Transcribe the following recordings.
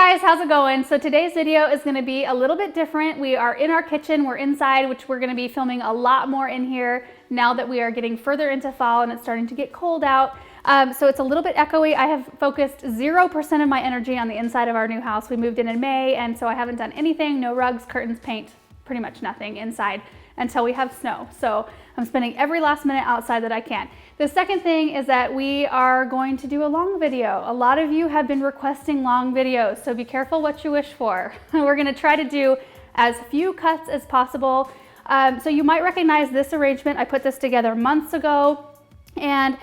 guys, how's it going? So today's video is going to be a little bit different. We are in our kitchen, we're inside, which we're going to be filming a lot more in here now that we are getting further into fall and it's starting to get cold out. So it's a little bit echoey. I have focused 0% of my energy on the inside of our new house. We moved in May, and so I haven't done anything, no rugs, curtains, paint, pretty much nothing inside until we have snow. So I'm spending every last minute outside that I can. The second thing is that we are going to do a long video. A lot of you have been requesting long videos, so be careful what you wish for. We're gonna try to do as few cuts as possible. So you might recognize this arrangement. I put this together months ago, and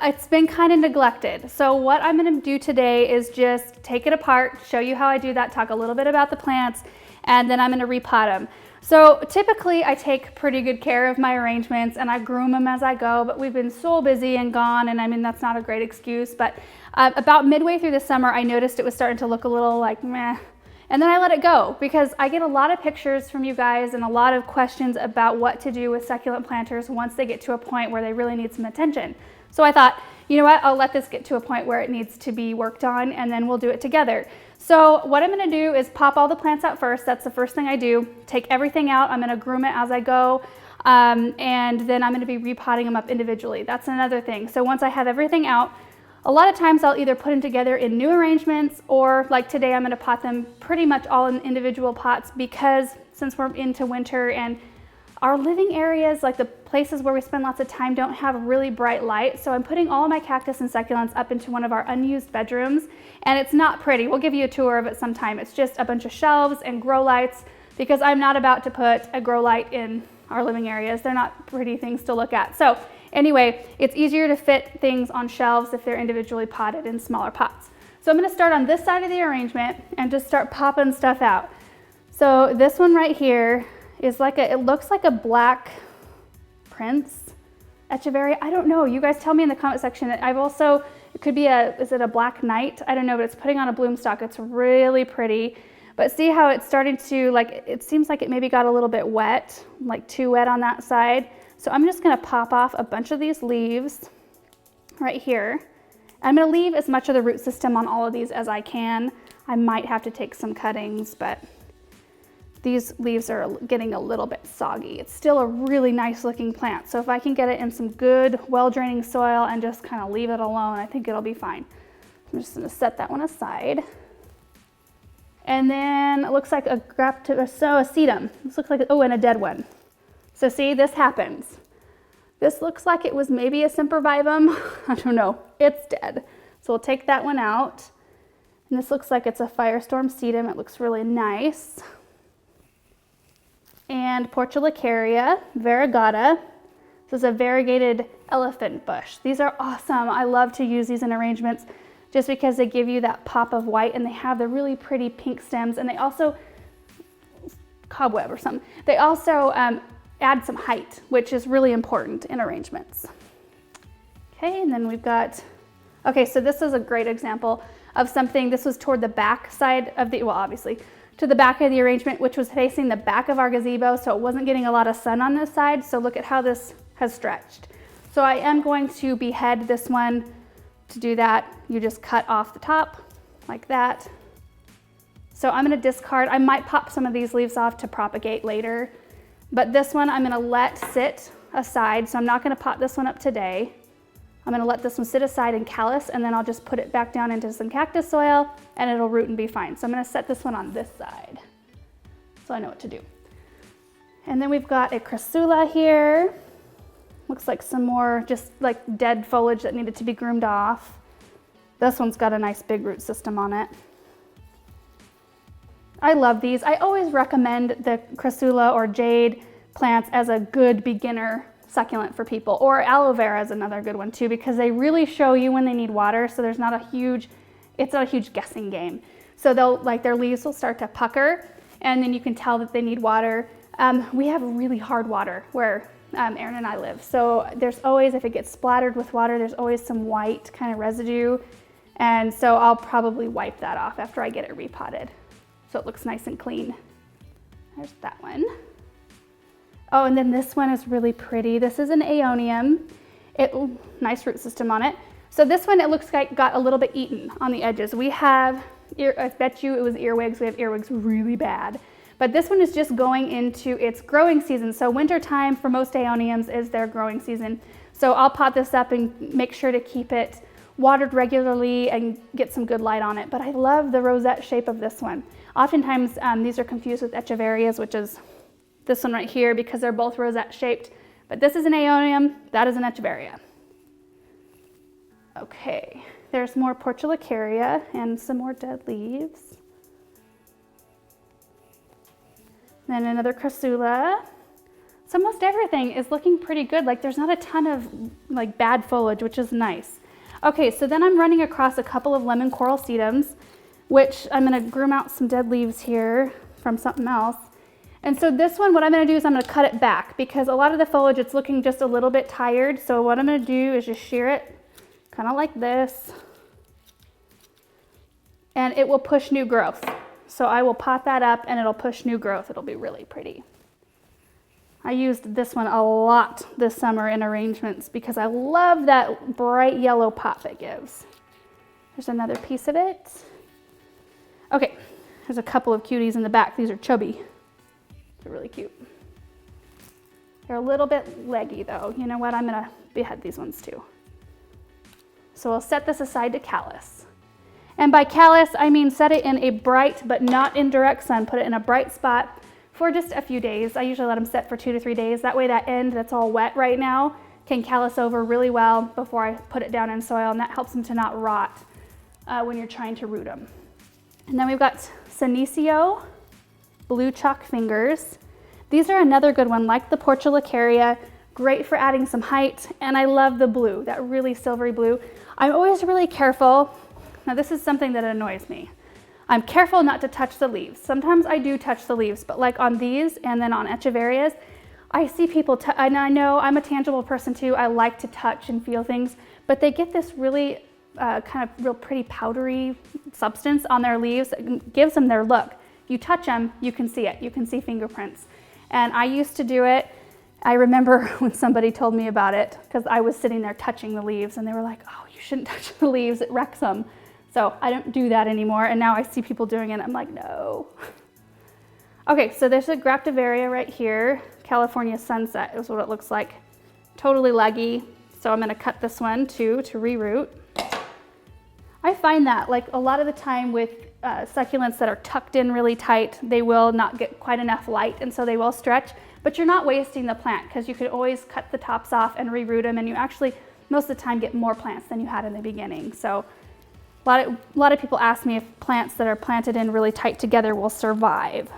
it's been kind of neglected. So what I'm gonna do today is just take it apart, show you how I do that, talk a little bit about the plants, and then I'm gonna repot them. So typically I take pretty good care of my arrangements and I groom them as I go, but we've been so busy and gone, and I mean, that's not a great excuse, but about midway through the summer, I noticed it was starting to look a little like meh. And then I let it go because I get a lot of pictures from you guys and a lot of questions about what to do with succulent planters once they get to a point where they really need some attention. So I thought, you know what, I'll let this get to a point where it needs to be worked on and then we'll do it together. So what I'm gonna do is pop all the plants out first. That's the first thing I do. Take everything out. I'm gonna groom it as I go. And then I'm gonna be repotting them up individually. That's another thing. So once I have everything out, a lot of times I'll either put them together in new arrangements, or like today I'm gonna pot them pretty much all in individual pots, because since we're into winter and our living areas, like the places where we spend lots of time, don't have really bright light. So I'm putting all of my cactus and succulents up into one of our unused bedrooms, and it's not pretty. We'll give you a tour of it sometime. It's just a bunch of shelves and grow lights, because I'm not about to put a grow light in our living areas. They're not pretty things to look at. So anyway, it's easier to fit things on shelves if they're individually potted in smaller pots. So I'm gonna start on this side of the arrangement and just start popping stuff out. So this one right here is like it looks like a black Prince Echeverry. I don't know, you guys tell me in the comment section. I've also, it could be is it a Black Knight? I don't know, but it's putting on a bloom stalk. It's really pretty. But see how it's starting to, like, it seems like it maybe got a little bit wet, like too wet on that side. So I'm just gonna pop off a bunch of these leaves right here. I'm gonna leave as much of the root system on all of these as I can. I might have to take some cuttings, but these leaves are getting a little bit soggy. It's still a really nice looking plant. So if I can get it in some good, well-draining soil and just kind of leave it alone, I think it'll be fine. I'm just gonna set that one aside. And then it looks like a sedum. This looks like, oh, and a dead one. So see, this happens. This looks like it was maybe a sempervivum. I don't know, it's dead. So we'll take that one out. And this looks like it's a firestorm sedum. It looks really nice. And Portulacaria variegata. This is a variegated elephant bush. These are awesome. I love to use these in arrangements just because they give you that pop of white, and they have the really pretty pink stems, and they also, cobweb or something, they also add some height, which is really important in arrangements. Okay, and then we've got, okay, so this is a great example of something. This was toward the back side of the, well, obviously, to the back of the arrangement, which was facing the back of our gazebo, so it wasn't getting a lot of sun on this side. So look at how this has stretched. So I am going to behead this one. To do that, you just cut off the top like that. So I'm gonna discard, I might pop some of these leaves off to propagate later, but this one I'm gonna let sit aside. So I'm not gonna pot this one up today. I'm gonna let this one sit aside and callus, and then I'll just put it back down into some cactus soil and it'll root and be fine. So I'm gonna set this one on this side so I know what to do. And then we've got a crassula here. Looks like some more just like dead foliage that needed to be groomed off. This one's got a nice big root system on it. I love these. I always recommend the crassula or jade plants as a good beginner succulent for people, or aloe vera is another good one too, because they really show you when they need water. So there's not a huge, it's not a huge guessing game. So they'll, like, their leaves will start to pucker, and then you can tell that they need water. We have really hard water where Aaron and I live. So there's always, if it gets splattered with water, there's always some white kind of residue. And so I'll probably wipe that off after I get it repotted, so it looks nice and clean. There's that one. Oh, and then this one is really pretty. This is an aeonium. Nice root system on it. So this one, it looks like got a little bit eaten on the edges. We have I bet you it was earwigs. We have earwigs really bad. But this one is just going into its growing season. So winter time for most aeoniums is their growing season. So I'll pot this up and make sure to keep it watered regularly and get some good light on it. But I love the rosette shape of this one. Oftentimes these are confused with echeverias, which is this one right here, because they're both rosette shaped. But this is an aeonium, that is an echeveria. Okay, there's more portulacaria and some more dead leaves. Then another crassula. So most everything is looking pretty good. Like there's not a ton of like bad foliage, which is nice. Okay, so then I'm running across a couple of lemon coral sedums, which I'm gonna groom out some dead leaves here from something else. And so this one, what I'm gonna do is I'm gonna cut it back because a lot of the foliage, it's looking just a little bit tired. So what I'm gonna do is just shear it kind of like this, and it will push new growth. So I will pot that up and it'll push new growth. It'll be really pretty. I used this one a lot this summer in arrangements because I love that bright yellow pop it gives. There's another piece of it. Okay, there's a couple of cuties in the back. These are chubby. They're really cute. They're a little bit leggy though. You know what? I'm gonna behead these ones too. So I'll set this aside to callus. And by callus, I mean set it in a bright but not in direct sun. Put it in a bright spot for just a few days. I usually let them set for 2 to 3 days. That way that end that's all wet right now can callus over really well before I put it down in soil, and that helps them to not rot when you're trying to root them. And then we've got Senecio blue chalk fingers. These are another good one, like the portulacaria, great for adding some height, and I love the blue, that really silvery blue. I'm always really careful. Now this is something that annoys me. I'm careful not to touch the leaves. Sometimes I do touch the leaves, but like on these and then on echeverias, I see people, and I know I'm a tangible person too, I like to touch and feel things, but they get this really kind of real pretty powdery substance on their leaves that gives them their look. You touch them, you can see it, you can see fingerprints. And I used to do it. I remember when somebody told me about it because I was sitting there touching the leaves and they were like, oh, you shouldn't touch the leaves, it wrecks them. So I don't do that anymore, and now I see people doing it and I'm like, no. Okay, so there's a Graptivaria right here. California Sunset is what it looks like. Totally leggy, so I'm gonna cut this one too to reroot. I find that like a lot of the time with succulents that are tucked in really tight, they will not get quite enough light, and so they will stretch, but you're not wasting the plant because you could always cut the tops off and reroot them, and you actually most of the time get more plants than you had in the beginning. So a lot of people ask me if plants that are planted in really tight together will survive.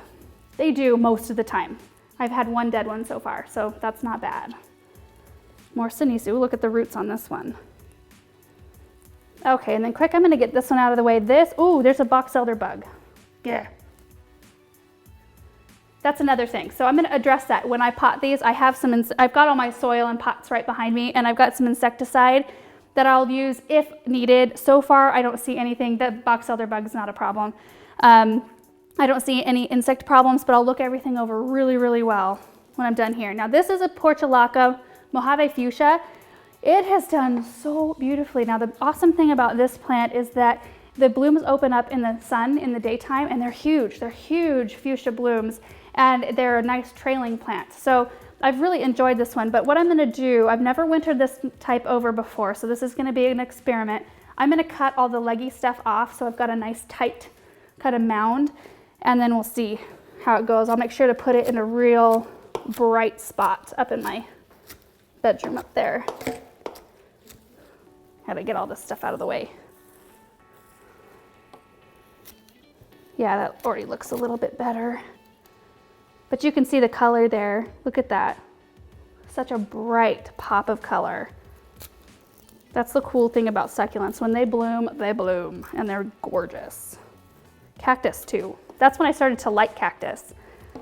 They do most of the time. I've had one dead one so far, so that's not bad. More Senecio. Look at the roots on this one. Okay, and then quick, I'm gonna get this one out of the way. Ooh, there's a box elder bug. Yeah. That's another thing. So I'm gonna address that. When I pot these, I've got all my soil and pots right behind me, and I've got some insecticide that I'll use if needed. So far, I don't see anything. The box elder bug is not a problem. I don't see any insect problems, but I'll look everything over really, really well when I'm done here. Now this is a Portulaca Mojave fuchsia. It has done so beautifully. Now the awesome thing about this plant is that the blooms open up in the sun in the daytime, and they're huge. They're huge fuchsia blooms, and they're a nice trailing plant. So I've really enjoyed this one, but what I'm gonna do, I've never wintered this type over before, so this is gonna be an experiment. I'm gonna cut all the leggy stuff off, so I've got a nice tight kind of mound, and then we'll see how it goes. I'll make sure to put it in a real bright spot up in my bedroom up there. How to get all this stuff out of the way. Yeah, that already looks a little bit better. But you can see the color there. Look at that. Such a bright pop of color. That's the cool thing about succulents. When they bloom, and they're gorgeous. Cactus too. That's when I started to like cactus.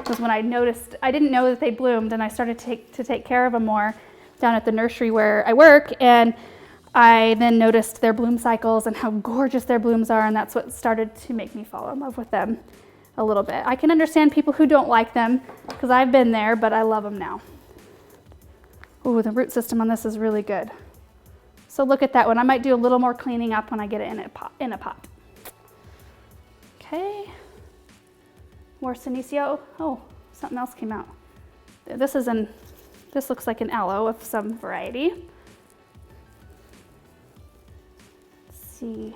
Was when I noticed, I didn't know that they bloomed, and I started to take care of them more down at the nursery where I work, and I then noticed their bloom cycles and how gorgeous their blooms are, and that's what started to make me fall in love with them a little bit. I can understand people who don't like them because I've been there, but I love them now. Ooh, the root system on this is really good. So look at that one. I might do a little more cleaning up when I get it in a pot. Okay. More Senecio. Oh, something else came out. This looks like an aloe of some variety. Let's see.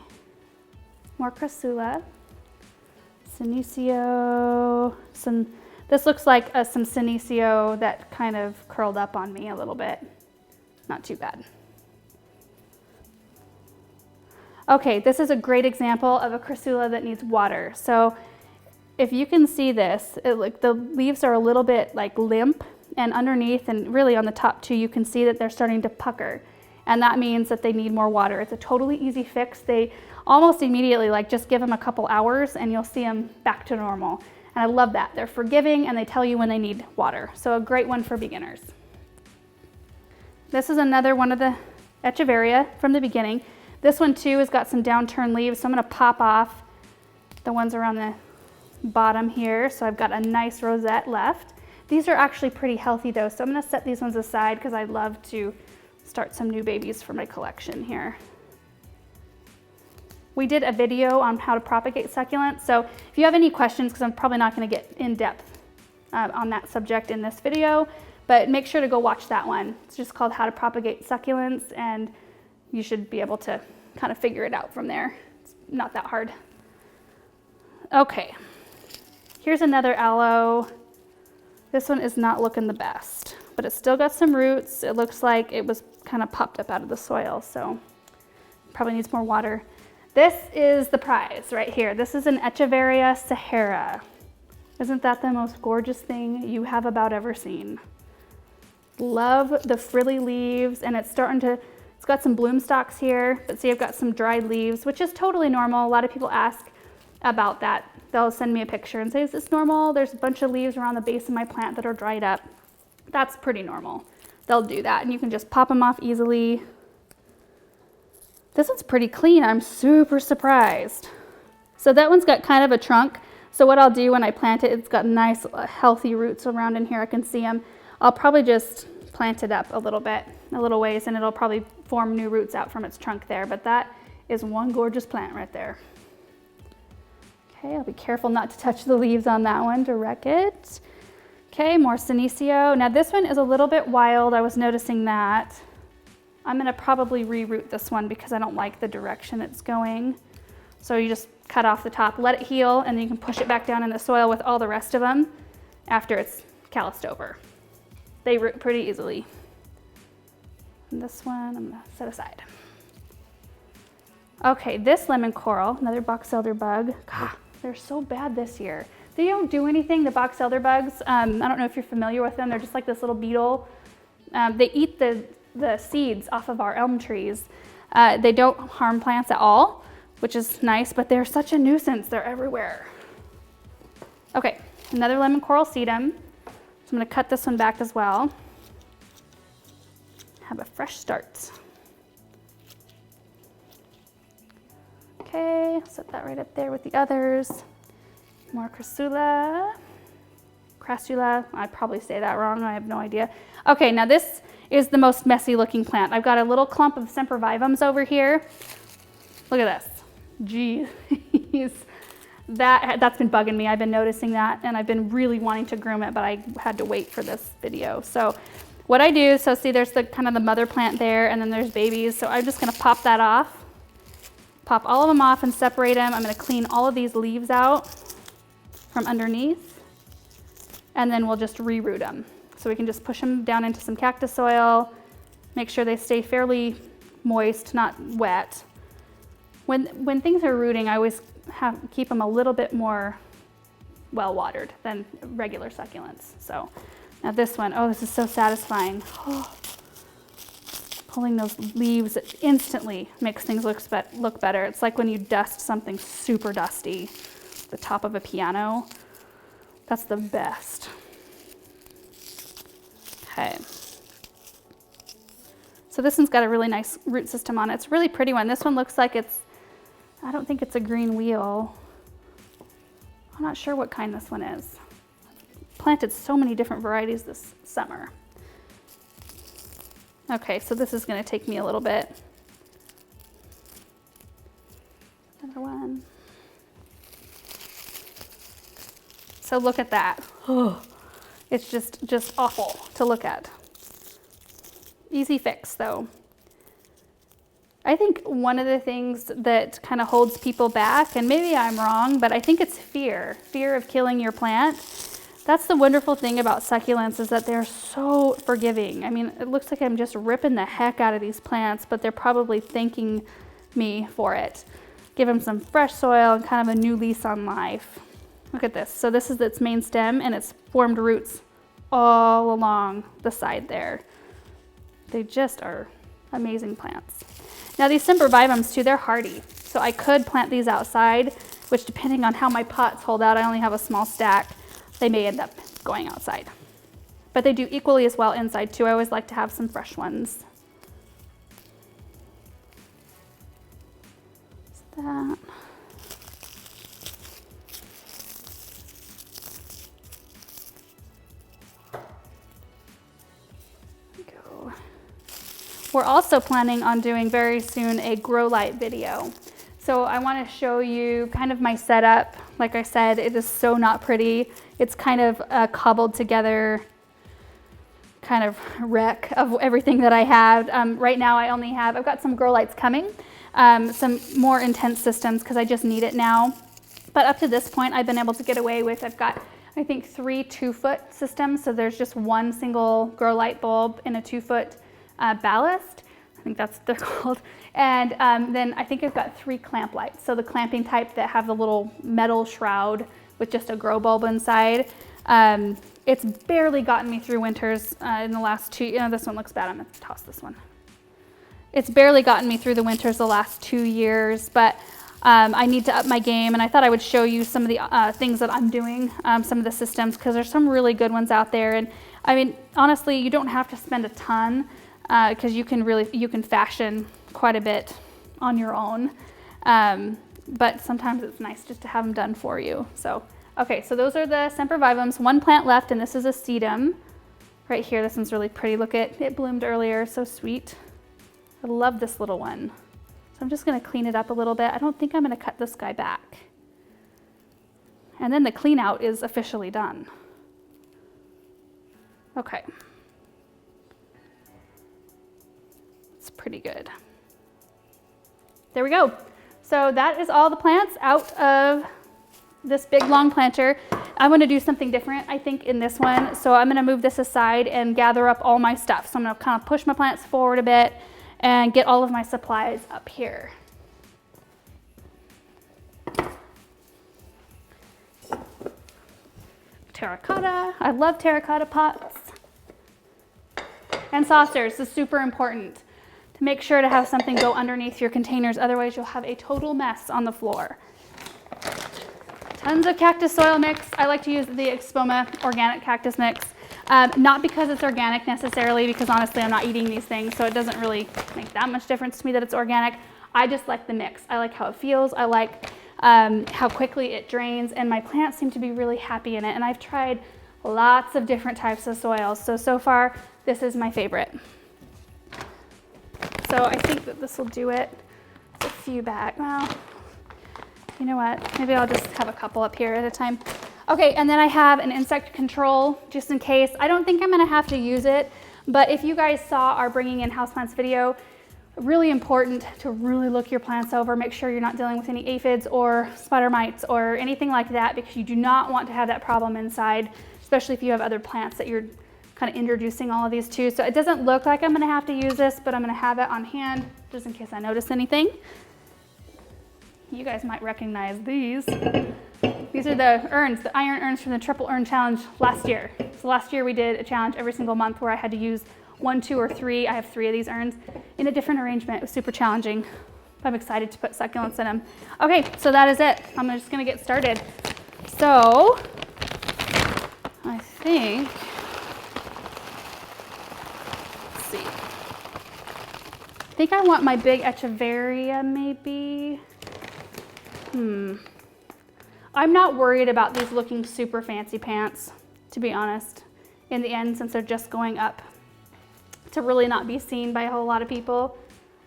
More Crassula. Senecio. This looks like some Senecio that kind of curled up on me a little bit. Not too bad. Okay, this is a great example of a Crassula that needs water. So if you can see this, the leaves are a little bit like limp, and underneath and really on the top too, you can see that they're starting to pucker. And that means that they need more water. It's a totally easy fix. They almost immediately, like, just give them a couple hours and you'll see them back to normal. And I love that. They're forgiving and they tell you when they need water. So a great one for beginners. This is another one of the Echeveria from the beginning. This one too has got some downturned leaves, so I'm gonna pop off the ones around the bottom here. So I've got a nice rosette left. These are actually pretty healthy though, so I'm gonna set these ones aside because I'd love to start some new babies for my collection here. We did a video on how to propagate succulents, so if you have any questions, because I'm probably not gonna get in depth on that subject in this video, but make sure to go watch that one. It's just called How to Propagate Succulents, and you should be able to kind of figure it out from there. It's not that hard. Okay, here's another aloe. This one is not looking the best, but it's still got some roots. It looks like it was kind of popped up out of the soil, so probably needs more water. This is the prize right here. This is an Echeveria Sahara. Isn't that the most gorgeous thing you have about ever seen? Love the frilly leaves, and it's got some bloom stalks here, but see, I've got some dried leaves, which is totally normal. A lot of people ask about that. They'll send me a picture and say, is this normal? There's a bunch of leaves around the base of my plant that are dried up. That's pretty normal. They'll do that, and you can just pop them off easily. This one's pretty clean. I'm super surprised. So that one's got kind of a trunk. So what I'll do when I plant it, it's got nice healthy roots around in here. I can see them. I'll probably just plant it up a little bit, a little ways, and it'll probably form new roots out from its trunk there. But that is one gorgeous plant right there. Okay, I'll be careful not to touch the leaves on that one to wreck it. Okay, more Senecio. Now this one is a little bit wild. I was noticing that. I'm gonna probably reroot this one because I don't like the direction it's going. So you just cut off the top, let it heal, and then you can push it back down in the soil with all the rest of them after it's calloused over. They root pretty easily. And this one I'm gonna set aside. Okay, this lemon coral, another box elder bug. God, they're so bad this year. They don't do anything, the box elder bugs. I don't know if you're familiar with them. They're just like this little beetle. They eat the seeds off of our elm trees. They don't harm plants at all, which is nice, but they're such a nuisance. They're everywhere. Okay, another lemon coral sedum. So I'm gonna cut this one back as well. Have a fresh start. Okay, I'll set that right up there with the others. More Crassula. Crassula, I probably say that wrong, I have no idea. Okay, now this is the most messy looking plant. I've got a little clump of sempervivums over here. Look at this. Jeez. That's been bugging me. I've been noticing that, and I've been really wanting to groom it, but I had to wait for this video. So what I do, so see there's the kind of the mother plant there, and then there's babies. So I'm just gonna pop that off. Pop all of them off and separate them. I'm gonna clean all of these leaves out from underneath, and then we'll just reroot them. So we can just push them down into some cactus soil, make sure they stay fairly moist, not wet. When things are rooting, I always keep them a little bit more well-watered than regular succulents. So now this one, oh, this is so satisfying. Oh, pulling those leaves instantly makes things look better. It's like when you dust something super dusty, the top of a piano. That's the best. Okay. So this one's got a really nice root system on it. It's a really pretty one. This one looks like I don't think it's a green wheel. I'm not sure what kind this one is. Planted so many different varieties this summer. Okay, so this is gonna take me a little bit. Another one. So look at that. Oh, it's just awful to look at. Easy fix though. I think one of the things that kind of holds people back, and maybe I'm wrong, but I think it's fear of killing your plant. That's the wonderful thing about succulents, is that they're so forgiving. I mean, it looks like I'm just ripping the heck out of these plants, but they're probably thanking me for it. Give them some fresh soil and kind of a new lease on life. Look at this. So this is its main stem, and it's formed roots all along the side there. They just are amazing plants. Now these sempervivums too, they're hardy. So I could plant these outside, which depending on how my pots hold out, I only have a small stack, they may end up going outside. But they do equally as well inside too. I always like to have some fresh ones. That. Go. We're also planning on doing very soon a grow light video. So I want to show you kind of my setup. Like I said, it is so not pretty. It's kind of a cobbled together kind of wreck of everything that I have. Right now I've got some grow lights coming, some more intense systems because I just need it now. But up to this point, I've been able to get away with, I've got, I think, 3 2-foot systems. So there's just one single grow light bulb in a 2-foot ballast. I think that's what they're called. And then I think I've got 3 clamp lights. So the clamping type that have the little metal shroud with just a grow bulb inside. It's barely gotten me through winters in the last 2, this one looks bad, I'm gonna toss this one. It's barely gotten me through the winters the last 2 years, but I need to up my game, and I thought I would show you some of the things that I'm doing, some of the systems, because there's some really good ones out there. And I mean, honestly, you don't have to spend a ton, because you can fashion quite a bit on your own. But sometimes it's nice just to have them done for you. So, okay, so those are the sempervivums. 1 plant left, and this is a sedum. Right here, this one's really pretty. Look at it, bloomed earlier, so sweet. I love this little one. So I'm just gonna clean it up a little bit. I don't think I'm gonna cut this guy back. And then the clean out is officially done. Okay. It's pretty good. There we go. So that is all the plants out of this big long planter. I want to do something different, I think, in this one. So I'm going to move this aside and gather up all my stuff. So I'm going to kind of push my plants forward a bit and get all of my supplies up here. Terracotta. I love terracotta pots. And saucers. This is super important. Make sure to have something go underneath your containers, otherwise you'll have a total mess on the floor. Tons of cactus soil mix. I like to use the Expoma organic cactus mix. Not because it's organic necessarily, because honestly I'm not eating these things, so it doesn't really make that much difference to me that it's organic. I just like the mix. I like how it feels. I like how quickly it drains, and my plants seem to be really happy in it. And I've tried lots of different types of soils. So far, this is my favorite. So I think that this will do it. A few back. Well, you know what? Maybe I'll just have a couple up here at a time. Okay, and then I have an insect control just in case. I don't think I'm gonna have to use it, but if you guys saw our bringing in houseplants video, really important to really look your plants over. Make sure you're not dealing with any aphids or spider mites or anything like that, because you do not want to have that problem inside, especially if you have other plants that you're kind of introducing all of these to. So it doesn't look like I'm going to have to use this, but I'm going to have it on hand just in case I notice anything. You guys might recognize these. These are the urns, the iron urns from the triple urn challenge last year. So last year we did a challenge every single month where I had to use 1, 2, or 3. I have 3 of these urns in a different arrangement. It was super challenging. I'm excited to put succulents in them. Okay, so that is it. I'm just going to get started. So I think, I think I want my big echeveria maybe. I'm not worried about these looking super fancy pants, to be honest, in the end, since they're just going up to really not be seen by a whole lot of people.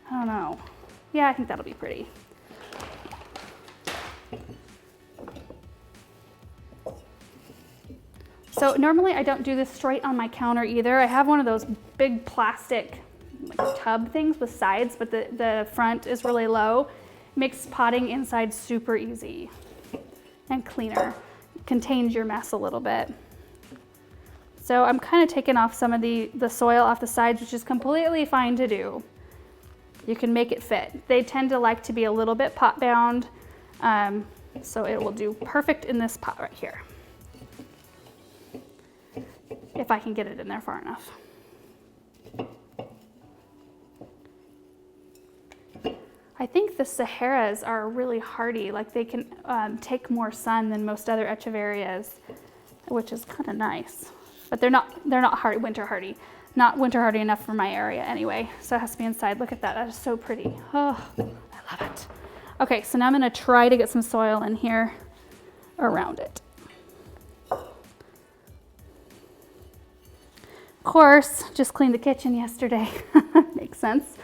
I don't know. Yeah, I think that'll be pretty. So normally I don't do this straight on my counter either. I have one of those big plastic like tub things with sides, but the front is really low. Makes potting inside super easy and cleaner. Contains your mess a little bit. So I'm kind of taking off some of the soil off the sides, which is completely fine to do. You can make it fit. They tend to like to be a little bit pot bound, so it will do perfect in this pot right here. If I can get it in there far enough. I think the Saharas are really hardy, like they can take more sun than most other echeverias, which is kind of nice. But they're not hard, winter hardy. Not winter hardy enough for my area anyway, so it has to be inside. Look at that, that is so pretty. Oh, I love it. Okay, so now I'm gonna try to get some soil in here around it. Of course, just cleaned the kitchen yesterday. Makes sense.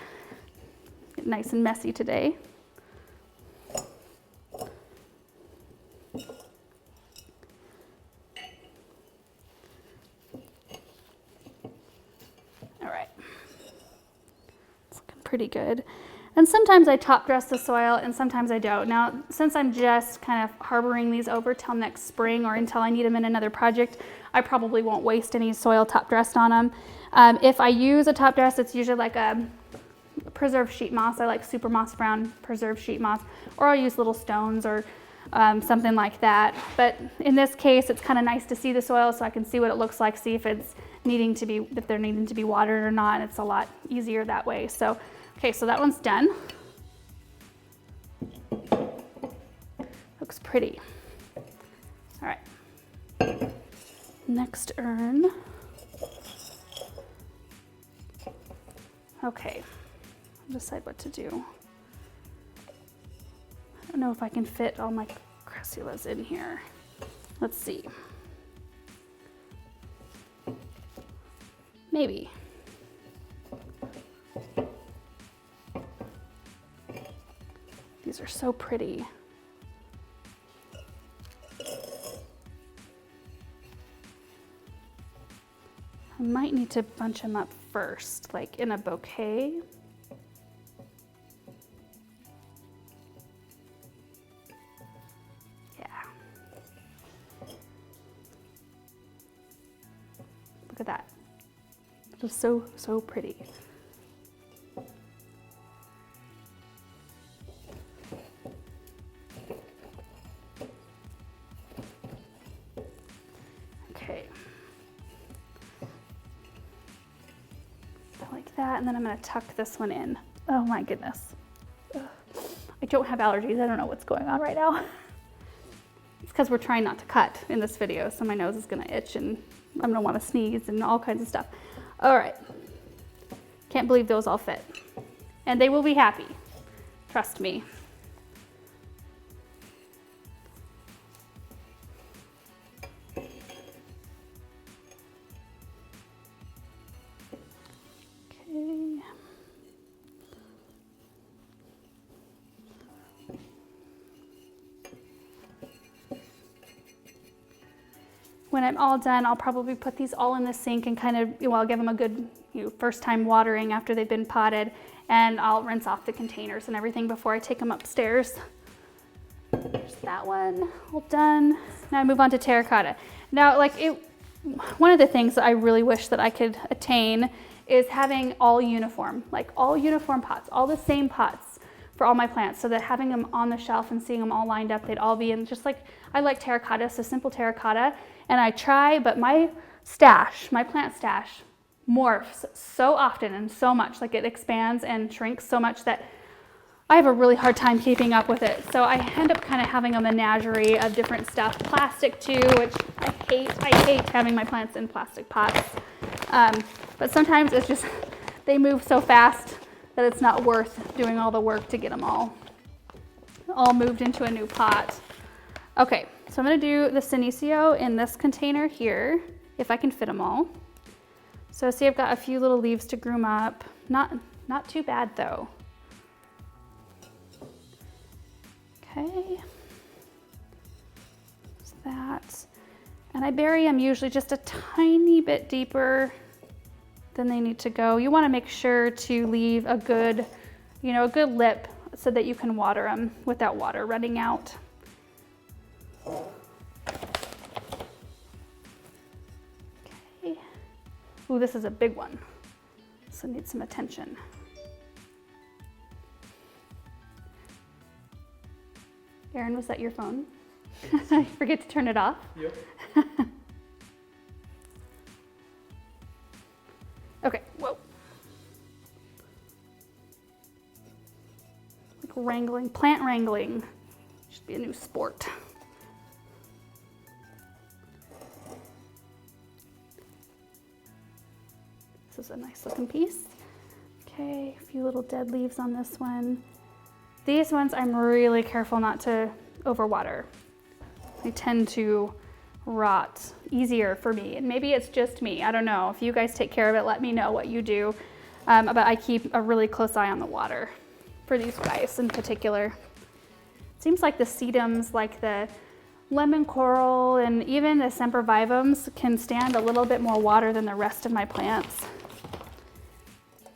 Get nice and messy today. Pretty good. And sometimes I top dress the soil and sometimes I don't. Now, since I'm just kind of harboring these over till next spring or until I need them in another project, I probably won't waste any soil top dressed on them. If I use a top dress, it's usually like a preserved sheet moss. I like super moss brown preserved sheet moss, or I'll use little stones or something like that. But in this case, it's kind of nice to see the soil so I can see what it looks like, see if it's needing to be, if they're needing to be watered or not. It's a lot easier that way. So, okay, so that one's done. Looks pretty. All right. Next urn. Okay, I'll decide what to do. I don't know if I can fit all my crassulas in here. Let's see. Maybe. These are so pretty. I might need to bunch them up first, like in a bouquet. Yeah. Look at that. It's so, so pretty. And then I'm going to tuck this one in. Oh my goodness. Ugh. I don't have allergies. I don't know what's going on right now. It's because we're trying not to cut in this video, so my nose is going to itch and I'm going to want to sneeze and all kinds of stuff. All right. Can't believe those all fit. And they will be happy. Trust me. When I'm all done, I'll probably put these all in the sink and kind of, well, I'll give them a good first time watering after they've been potted, and I'll rinse off the containers and everything before I take them upstairs. There's that one, all done. Now I move on to terracotta. Now, one of the things that I really wish that I could attain is having all uniform, like all uniform pots, all the same pots for all my plants, so that having them on the shelf and seeing them all lined up, they'd all be in, just like I like terracotta, so simple terracotta. And I try, but my stash, my plant stash, morphs so often and so much, like it expands and shrinks so much that I have a really hard time keeping up with it. So I end up kind of having a menagerie of different stuff. Plastic too, which I hate. I hate having my plants in plastic pots. But sometimes it's just, they move so fast that it's not worth doing all the work to get them all moved into a new pot. Okay, so I'm gonna do the Senecio in this container here, if I can fit them all. So see, I've got a few little leaves to groom up. Not too bad though. Okay, there's that. And I bury them usually just a tiny bit deeper than they need to go. You want to make sure to leave a good, a good lip so that you can water them without water running out. Okay. Ooh, this is a big one, so it needs some attention. Erin, was that your phone? I forget to turn it off. Yep. Okay, whoa. Like wrangling, plant wrangling. Should be a new sport. This is a nice looking piece. Okay, a few little dead leaves on this one. These ones I'm really careful not to overwater. They tend to rot easier for me, and maybe it's just me. I don't know. If you guys take care of it, let me know what you do. But I keep a really close eye on the water for these guys in particular. It seems like the sedums, like the lemon coral and even the sempervivums, can stand a little bit more water than the rest of my plants.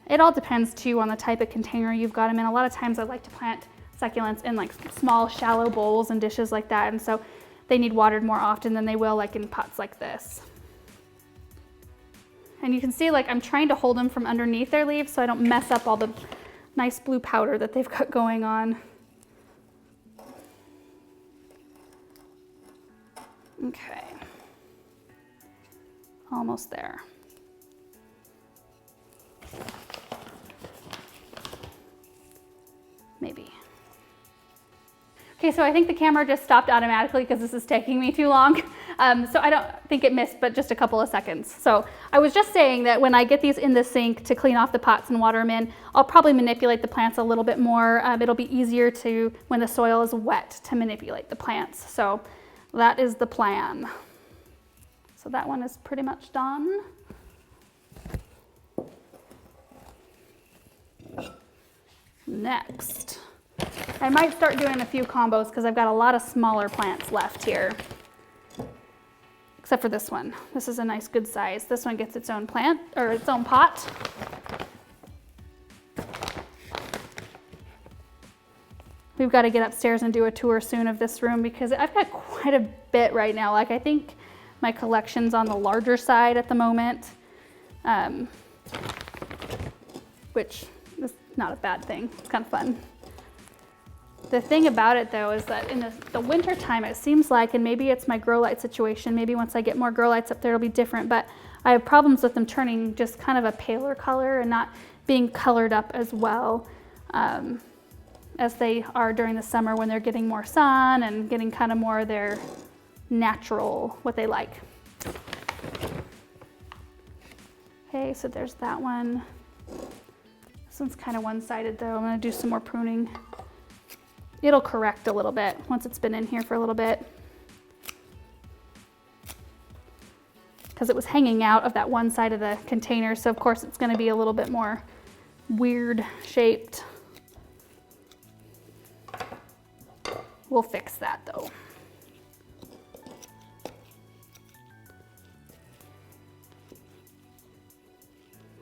It all depends too on the type of container you've got them in. A lot of times I like to plant succulents in like small shallow bowls and dishes like that, and so they need watered more often than they will like in pots like this. And you can see like I'm trying to hold them from underneath their leaves so I don't mess up all the nice blue powder that they've got going on. Okay, almost there. Maybe. Okay, so I think the camera just stopped automatically because this is taking me too long. So I don't think it missed but just a couple of seconds. So I was just saying that when I get these in the sink to clean off the pots and water them in, I'll probably manipulate the plants a little bit more. It'll be easier to, when the soil is wet, to manipulate the plants. So that is the plan. So that one is pretty much done. Next, I might start doing a few combos because I've got a lot of smaller plants left here. Except for this one. This is a nice good size. This one gets its own plant, or its own pot. We've got to get upstairs and do a tour soon of this room because I've got quite a bit right now. Like I think my collection's on the larger side at the moment, which is not a bad thing. It's kind of fun. The thing about it though is that in the winter time it seems like, and maybe it's my grow light situation, maybe once I get more grow lights up there it'll be different, but I have problems with them turning just kind of a paler color and not being colored up as well as they are during the summer when they're getting more sun and getting kind of more of their natural, what they like. Okay, so there's that one. This one's kind of one-sided though. I'm gonna do some more pruning. It'll correct a little bit once it's been in here for a little bit. Because it was hanging out of that one side of the container, so of course it's gonna be a little bit more weird shaped. We'll fix that though.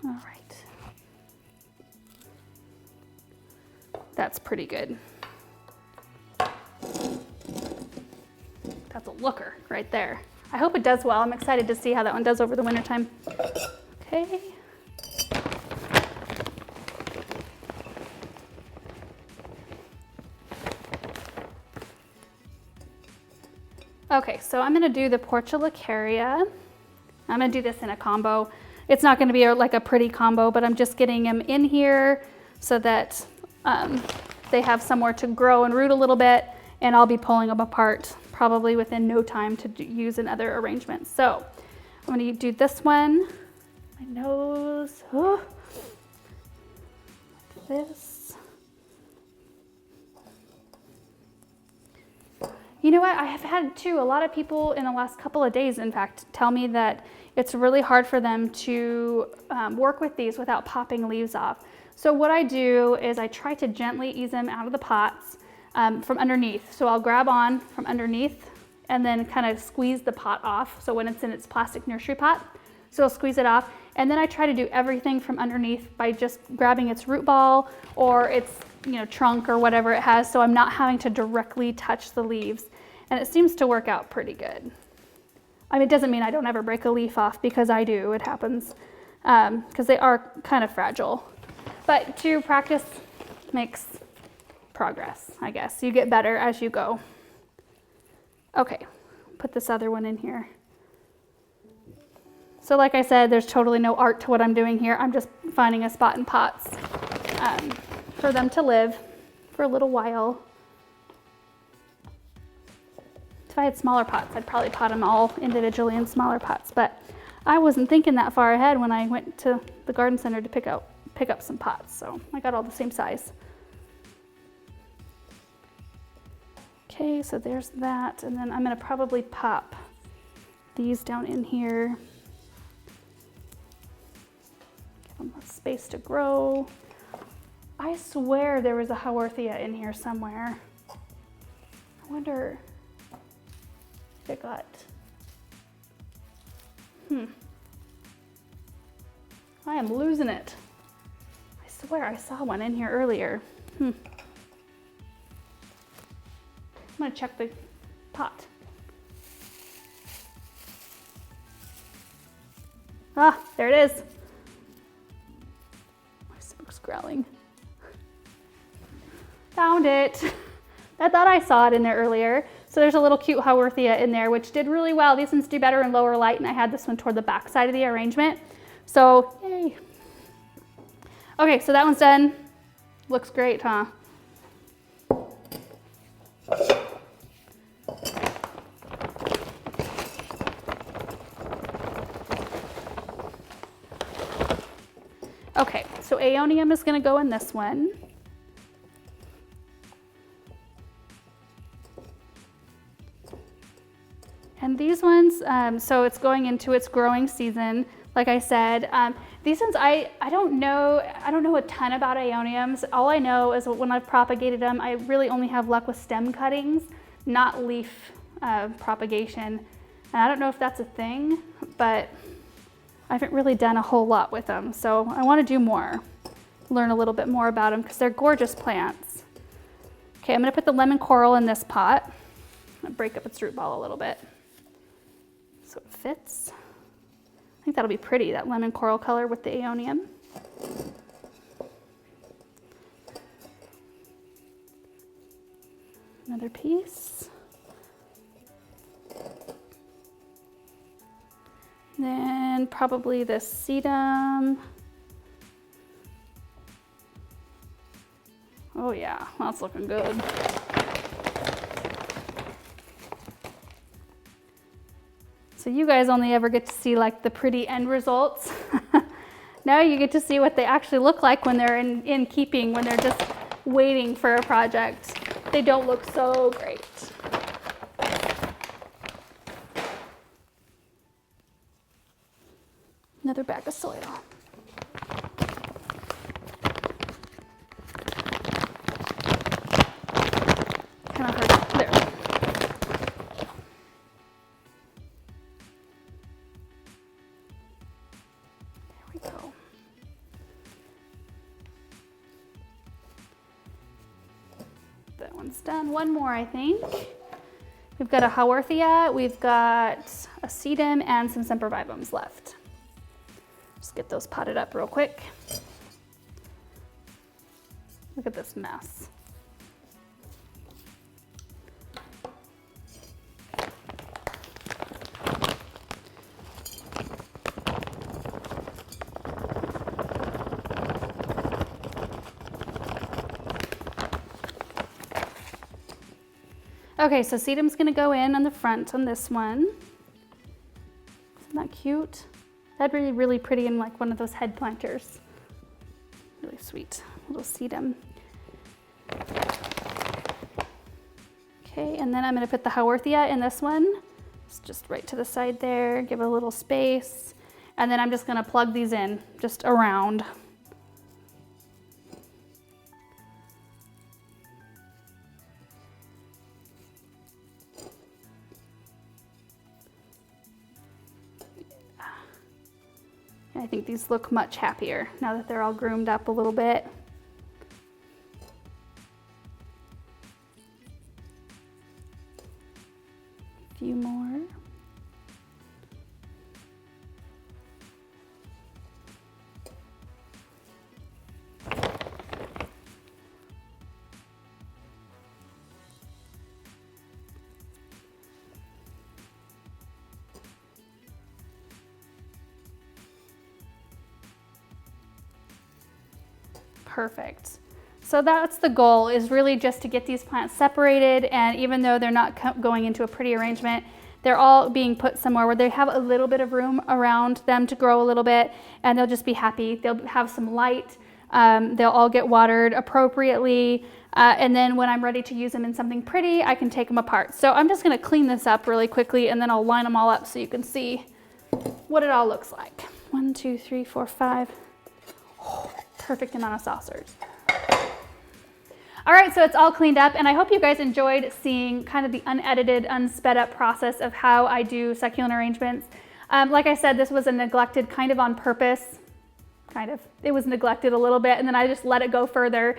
All right. That's pretty good. That's a looker right there. I hope it does well. I'm excited to see how that one does over the winter time. Okay. Okay, so I'm gonna do the Portulacaria. I'm gonna do this in a combo. It's not gonna be like a pretty combo, but I'm just getting them in here so that they have somewhere to grow and root a little bit, and I'll be pulling them apart probably within no time to use in other arrangements. So I'm gonna do this one, my nose, like this. You know what, I have had too, a lot of people in the last couple of days, in fact, tell me that it's really hard for them to work with these without popping leaves off. So what I do is I try to gently ease them out of the pots from underneath. So I'll grab on from underneath and then kind of squeeze the pot off. So when it's in its plastic nursery pot, so I'll squeeze it off. And then I try to do everything from underneath by just grabbing its root ball or its, you know, trunk or whatever it has, so I'm not having to directly touch the leaves. And it seems to work out pretty good. I mean, it doesn't mean I don't ever break a leaf off, because I do, it happens, because they are kind of fragile. But to practice makes progress, I guess. You get better as you go. Okay, put this other one in here. So like I said, there's totally no art to what I'm doing here. I'm just finding a spot in pots for them to live for a little while. If I had smaller pots, I'd probably pot them all individually in smaller pots, but I wasn't thinking that far ahead when I went to the garden center to pick up some pots, so I got all the same size. Okay, so there's that, and then I'm gonna probably pop these down in here. Give them space to grow. I swear there was a Haworthia in here somewhere. I wonder if it got, I am losing it. I swear I saw one in here earlier. I'm gonna check the pot. Ah, there it is. My stomach's growling. Found it. I thought I saw it in there earlier. So there's a little cute Haworthia in there, which did really well. These ones do better in lower light, and I had this one toward the back side of the arrangement. So, yay. Okay, so that one's done. Looks great, huh? Okay, so Aeonium is gonna go in this one. And these ones, so it's going into its growing season, like I said. These ones, I don't know a ton about Aeoniums. All I know is when I've propagated them, I really only have luck with stem cuttings, not leaf propagation. And I don't know if that's a thing, but I haven't really done a whole lot with them. So I want to do more, learn a little bit more about them, because they're gorgeous plants. Okay, I'm gonna put the lemon coral in this pot. I'm gonna break up its root ball a little bit so it fits. I think that'll be pretty, that lemon coral color with the Aeonium. Another piece. Then probably the sedum. Oh yeah, that's looking good. So you guys only ever get to see like the pretty end results. Now you get to see what they actually look like when they're in keeping, when they're just waiting for a project. They don't look so great. Another bag of soil. Kind of hard. There. There we go. That one's done. One more, I think. We've got a Haworthia, we've got a sedum, and some sempervivums left. Just get those potted up real quick. Look at this mess. Okay, so sedum's gonna go in on the front on this one. Isn't that cute? That'd be really pretty in like one of those head planters. Really sweet, little sedum. Okay, and then I'm gonna put the Haworthia in this one. It's just right to the side there, give it a little space. And then I'm just gonna plug these in, just around. I think these look much happier now that they're all groomed up a little bit. A few more. Perfect. So that's the goal, is really just to get these plants separated, and even though they're not going into a pretty arrangement, they're all being put somewhere where they have a little bit of room around them to grow a little bit, and they'll just be happy. They'll have some light, they'll all get watered appropriately, and then when I'm ready to use them in something pretty, I can take them apart. So I'm just gonna clean this up really quickly, and then I'll line them all up so you can see what it all looks like. 1, 2, 3, 4, 5. Oh, perfect amount of saucers. All right, so it's all cleaned up, and I hope you guys enjoyed seeing kind of the unedited, unsped up process of how I do succulent arrangements. Like I said, this was a neglected kind of on purpose. It was neglected a little bit, and then I just let it go further,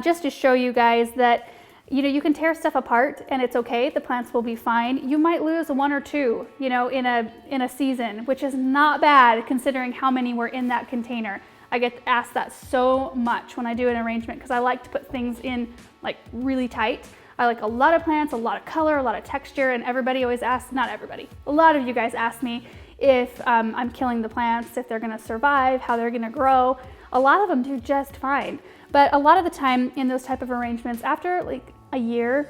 just to show you guys that, you know, you can tear stuff apart and it's okay. The plants will be fine. You might lose 1 or 2, you know, in a season, which is not bad considering how many were in that container. I get asked that so much when I do an arrangement because I like to put things in like really tight. I like a lot of plants, a lot of color, a lot of texture, and everybody always asks, not everybody, a lot of you guys ask me if I'm killing the plants, if they're gonna survive, how they're gonna grow. A lot of them do just fine. But a lot of the time in those type of arrangements, after like a year,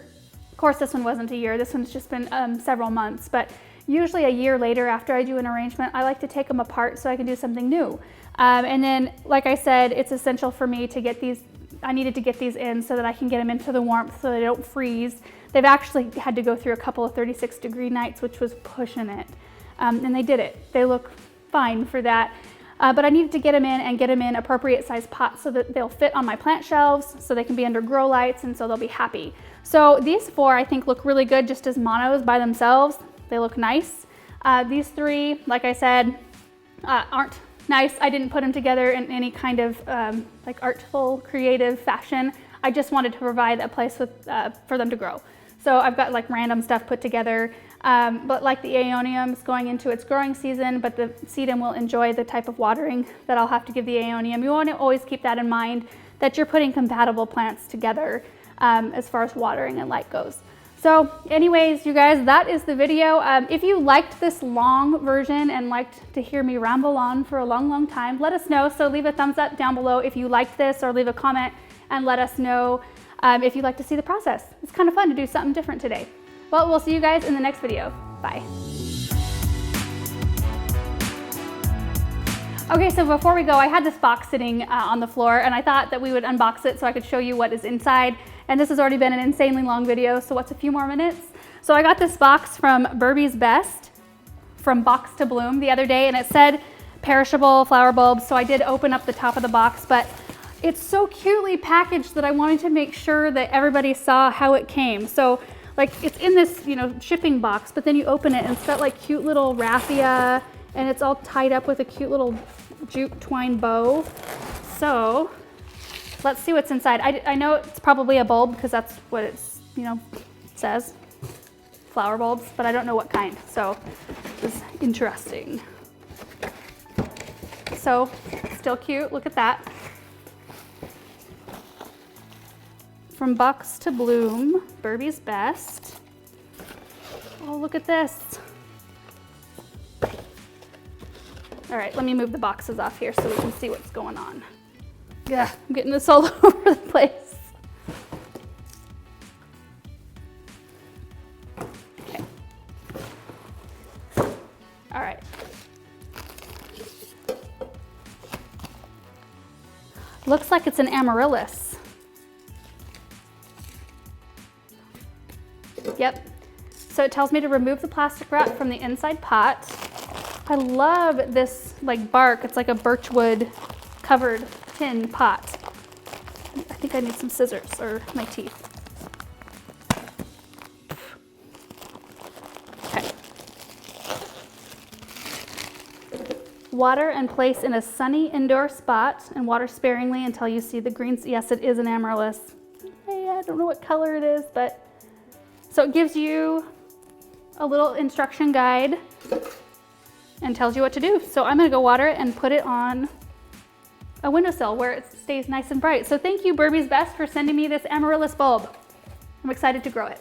of course this one wasn't a year, this one's just been several months, but usually a year later after I do an arrangement, I like to take them apart so I can do something new. And then, like I said, it's essential for me to get these, I needed to get these in so that I can get them into the warmth so they don't freeze. They've actually had to go through a couple of 36-degree nights, which was pushing it. And they did it. They look fine for that. But I needed to get them in and get them in appropriate size pots so that they'll fit on my plant shelves, so they can be under grow lights, and so they'll be happy. So these 4 I think look really good just as monos by themselves. They look nice. These 3, like I said, aren't nice. I didn't put them together in any kind of like artful, creative fashion. I just wanted to provide a place for them to grow. So I've got like random stuff put together, but like the aeonium's going into its growing season, but the sedum will enjoy the type of watering that I'll have to give the aeonium. You want to always keep that in mind, that you're putting compatible plants together as far as watering and light goes. So anyways, you guys, that is the video. If you liked this long version and liked to hear me ramble on for a long, long time, let us know. So leave a thumbs up down below if you liked this, or leave a comment and let us know if you'd like to see the process. It's kind of fun to do something different today. Well, we'll see you guys in the next video. Bye. Okay, so before we go, I had this box sitting on the floor, and I thought that we would unbox it so I could show you what is inside. And this has already been an insanely long video, so what's a few more minutes? So I got this box from Burby's Best, from Box to Bloom, the other day, and it said perishable flower bulbs, so I did open up the top of the box, but it's so cutely packaged that I wanted to make sure that everybody saw how it came. So like, it's in this, you know, shipping box, but then you open it and it's got like cute little raffia, and it's all tied up with a cute little jute twine bow. So let's see what's inside. I know it's probably a bulb because that's what it's, you know, says, flower bulbs, but I don't know what kind. So this is interesting. So still cute, look at that. From Box to Bloom, Burby's Best. Oh, look at this. All right, let me move the boxes off here so we can see what's going on. Yeah, I'm getting this all over the place. Okay. All right. Looks like it's an amaryllis. Yep. So it tells me to remove the plastic wrap from the inside pot. I love this like bark. It's like a birchwood covered tin pot. I think I need some scissors or my teeth. Okay. Water and place in a sunny indoor spot and water sparingly until you see the greens. Yes, it is an amaryllis. I don't know what color it is, but so it gives you a little instruction guide and tells you what to do. So I'm gonna go water it and put it on a windowsill where it stays nice and bright. So thank you, Burby's Best, for sending me this amaryllis bulb. I'm excited to grow it.